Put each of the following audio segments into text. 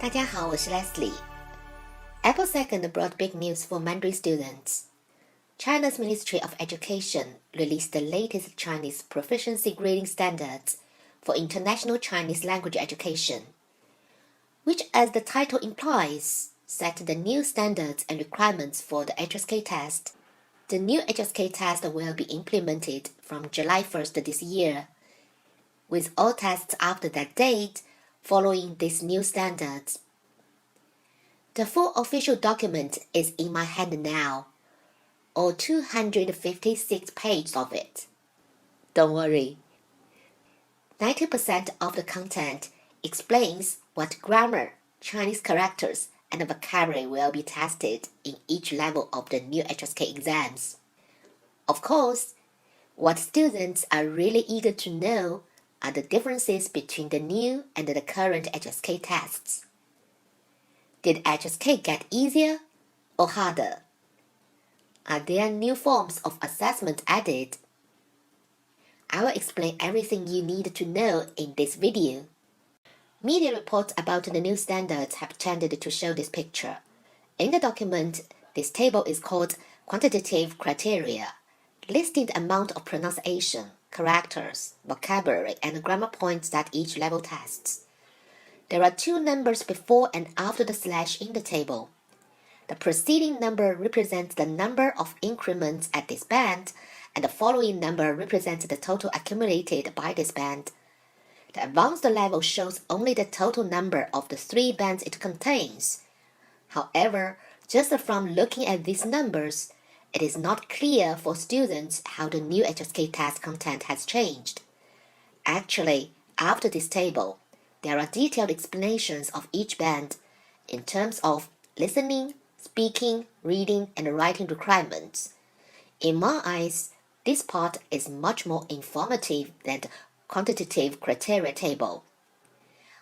大家好，我是 Leslie. April 2nd brought big news for Mandarin students. China's Ministry of Education released the latest Chinese proficiency grading standards for international Chinese language education, which, as the title implies, set the new standards and requirements for the HSK test. The new HSK test will be implemented from July 1st this year, with all tests after that date following these new standards. The full official document is in my hand now, all 256 pages of it. Don't worry. 90% of the content explains what grammar, Chinese characters, and vocabulary will be tested in each level of the new HSK exams. Of course, what students are really eager to know are the differences between the new and the current HSK tests. Did HSK get easier or harder? Are there new forms of assessment added? I will explain everything you need to know in this video. Media reports about the new standards have tended to show this picture. In the document, this table is called quantitative criteria, listing the amount of pronunciation, characters, vocabulary, and grammar points that each level tests. There are two numbers before and after the slash in the table. The preceding number represents the number of increments at this band, and the following number represents the total accumulated by this band. The advanced level shows only the total number of the three bands it contains. However, just from looking at these numbers, it is not clear for students how the new HSK test content has changed. Actually, after this table, there are detailed explanations of each band in terms of listening, speaking, reading, and writing requirements. In my eyes, this part is much more informative than the quantitative criteria table.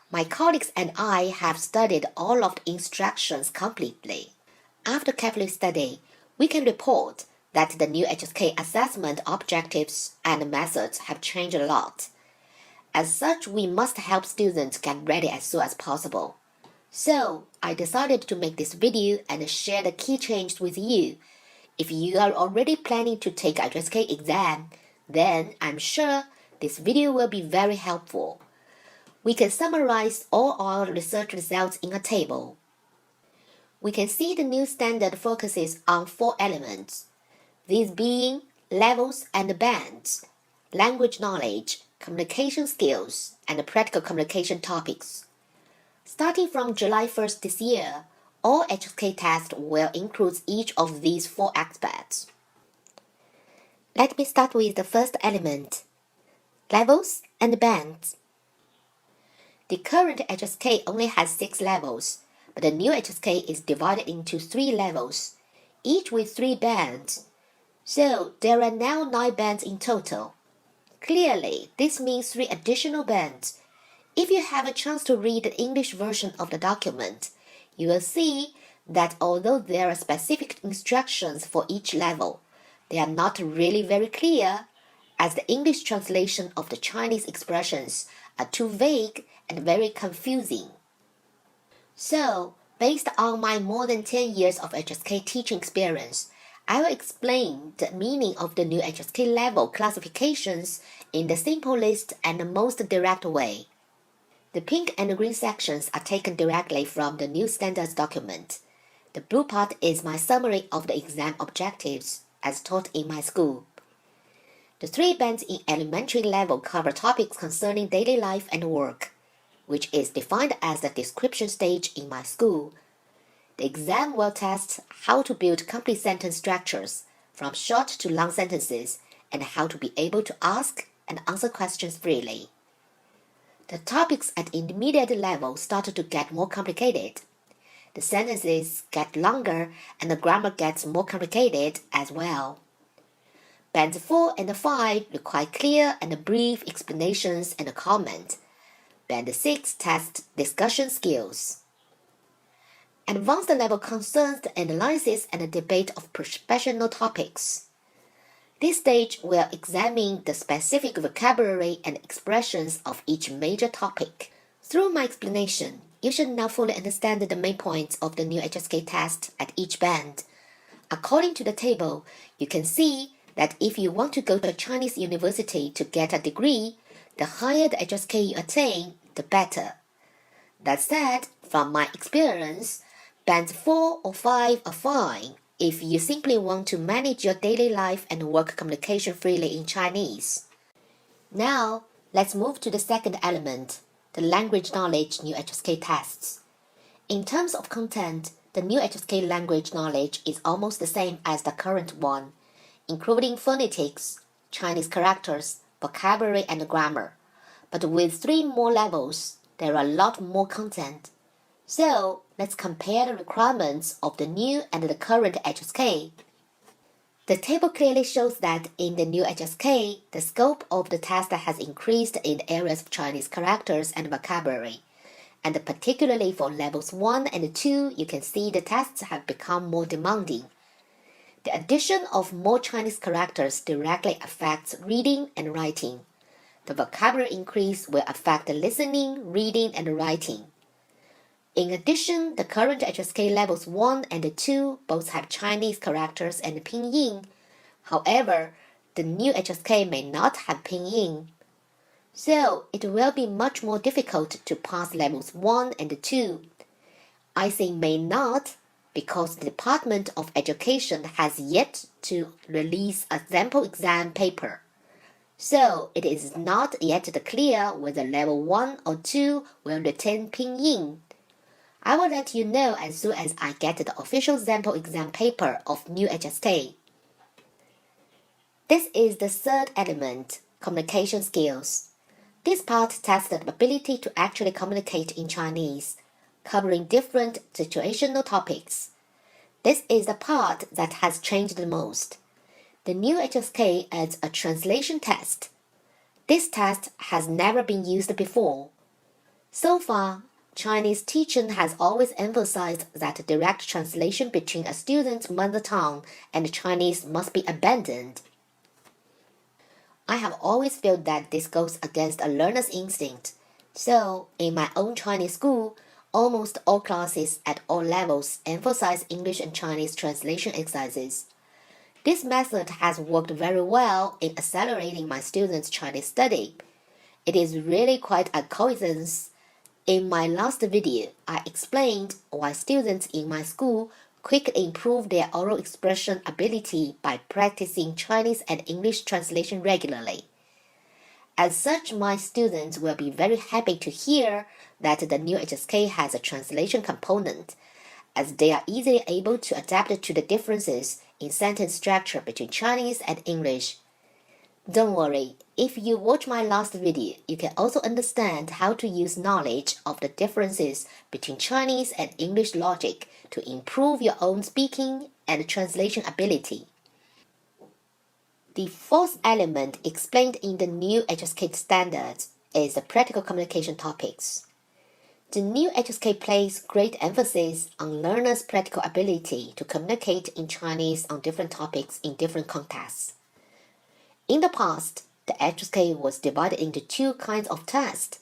My colleagues and I have studied all of the instructions completely. After careful study, we can report that the new HSK assessment objectives and methods have changed a lot. As such, we must help students get ready as soon as possible. So, I decided to make this video and share the key changes with you. If you are already planning to take HSK exam, then I'm sure this video will be very helpful. We can summarize all our research results in a table. We can see the new standard focuses on 4 elements, these being levels and bands, language knowledge, communication skills, and practical communication topics. Starting from July 1st this year, all HSK tests will include each of these 4 aspects. Let me start with the first element, levels and bands. The current HSK only has 6 levels, but the new HSK is divided into 3 levels, each with 3 bands. So there are now 9 bands in total. Clearly, this means 3 additional bands. If you have a chance to read the English version of the document, you will see that although there are specific instructions for each level, they are not really very clear, as the English translation of the Chinese expressions are too vague and very confusing. So, based on my more than 10 years of HSK teaching experience, I will explain the meaning of the new HSK level classifications in the simplest and most direct way. The pink and green sections are taken directly from the new standards document. The blue part is my summary of the exam objectives as taught in my school. The 3 bands in elementary level cover topics concerning daily life and work, which is defined as the description stage in my school. The exam will test how to build complete sentence structures, from short to long sentences, and how to be able to ask and answer questions freely. The topics at intermediate level start to get more complicated. The sentences get longer and the grammar gets more complicated as well. Bands 4 and 5 require clear and brief explanations and comment. Band 6 tests discussion skills. Advanced level concerns the analysis and debate of professional topics. This stage will examine the specific vocabulary and expressions of each major topic. Through my explanation, you should now fully understand the main points of the new HSK test at each band. According to the table, you can see that if you want to go to a Chinese university to get a degree, the higher the HSK you attain, the better. That said, from my experience, bands 4 or 5 are fine if you simply want to manage your daily life and work communication freely in Chinese. Now, let's move to the second element, the language knowledge new HSK tests. In terms of content, the new HSK language knowledge is almost the same as the current one, including phonetics, Chinese characters, vocabulary, and grammar. But with 3 more levels, there are a lot more content. So, let's compare the requirements of the new and the current HSK. The table clearly shows that in the new HSK, the scope of the test has increased in the areas of Chinese characters and vocabulary. And particularly for levels 1 and 2, you can see the tests have become more demanding. The addition of more Chinese characters directly affects reading and writing. The vocabulary increase will affect the listening, reading, and writing. In addition, the current HSK levels 1 and 2 both have Chinese characters and pinyin. However, the new HSK may not have pinyin. So, it will be much more difficult to pass levels 1 and 2. I say may not because the Department of Education has yet to release a sample exam paper. So, it is not yet clear whether level 1 or 2 will retain pinyin. I will let you know as soon as I get the official sample exam paper of new HSK. This is the third element, communication skills. This part tests the ability to actually communicate in Chinese, covering different situational topics. This is the part that has changed the most. The new HSK adds a translation test. This test has never been used before. So far, Chinese teaching has always emphasized that direct translation between a student's mother tongue and Chinese must be abandoned. I have always felt that this goes against a learner's instinct. So, in my own Chinese school, almost all classes at all levels emphasize English and Chinese translation exercises. This method has worked very well in accelerating my students' Chinese study. It is really quite a coincidence. In my last video, I explained why students in my school quickly improve their oral expression ability by practicing Chinese and English translation regularly. As such, my students will be very happy to hear that the new HSK has a translation component, as they are easily able to adapt to the differences in sentence structure between Chinese and English. Don't worry, if you watch my last video, you can also understand how to use knowledge of the differences between Chinese and English logic to improve your own speaking and translation ability. The fourth element explained in the new HSK standards is the practical communication topics. The new HSK places great emphasis on learners' practical ability to communicate in Chinese on different topics in different contexts. In the past, the HSK was divided into 2 kinds of tests.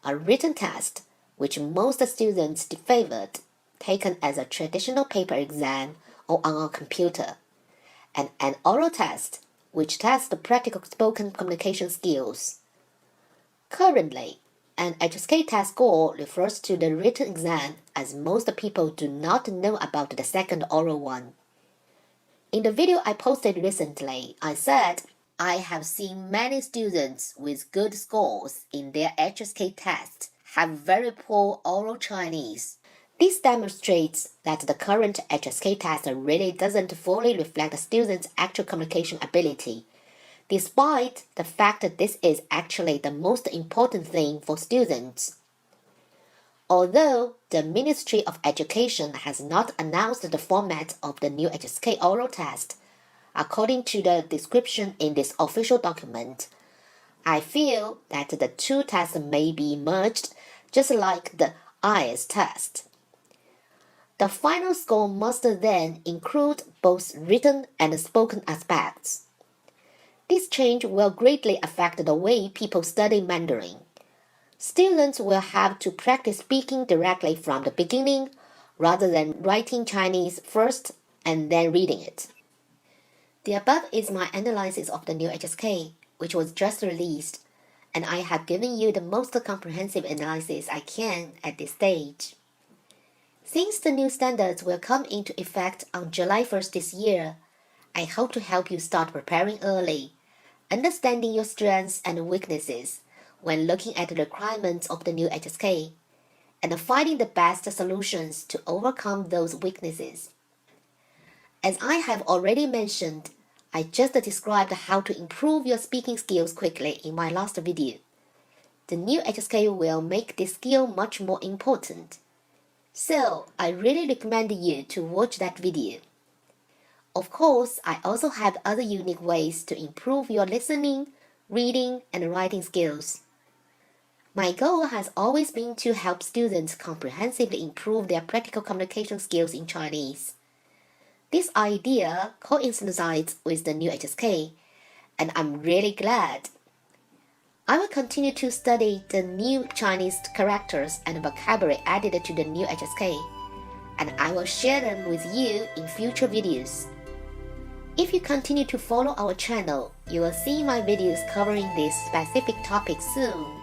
A written test, which most students favored, taken as a traditional paper exam or on a computer, and an oral test, which tests the practical spoken communication skills. Currently, an HSK test score refers to the written exam, as most people do not know about the second oral one. In the video I posted recently, I said, I have seen many students with good scores in their HSK tests have very poor oral Chinese. This demonstrates that the current HSK test really doesn't fully reflect the students' actual communication ability, despite the fact that this is actually the most important thing for students. Although the Ministry of Education has not announced the format of the new HSK oral test, according to the description in this official document, I feel that the 2 tests may be merged just like the IELTS test. The final score must then include both written and spoken aspects. This change will greatly affect the way people study Mandarin. Students will have to practice speaking directly from the beginning rather than writing Chinese first and then reading it. The above is my analysis of the new HSK, which was just released, and I have given you the most comprehensive analysis I can at this stage. Since the new standards will come into effect on July 1st this year, I hope to help you start preparing early, understanding your strengths and weaknesses when looking at the requirements of the new HSK, and finding the best solutions to overcome those weaknesses. As I have already mentioned, I just described how to improve your speaking skills quickly in my last video. The new HSK will make this skill much more important. So, I really recommend you to watch that video. Of course, I also have other unique ways to improve your listening, reading, and writing skills. My goal has always been to help students comprehensively improve their practical communication skills in Chinese. This idea coincides with the new HSK, and I'm really glad. I will continue to study the new Chinese characters and vocabulary added to the new HSK, and I will share them with you in future videos. If you continue to follow our channel, you will see my videos covering these specific topics soon.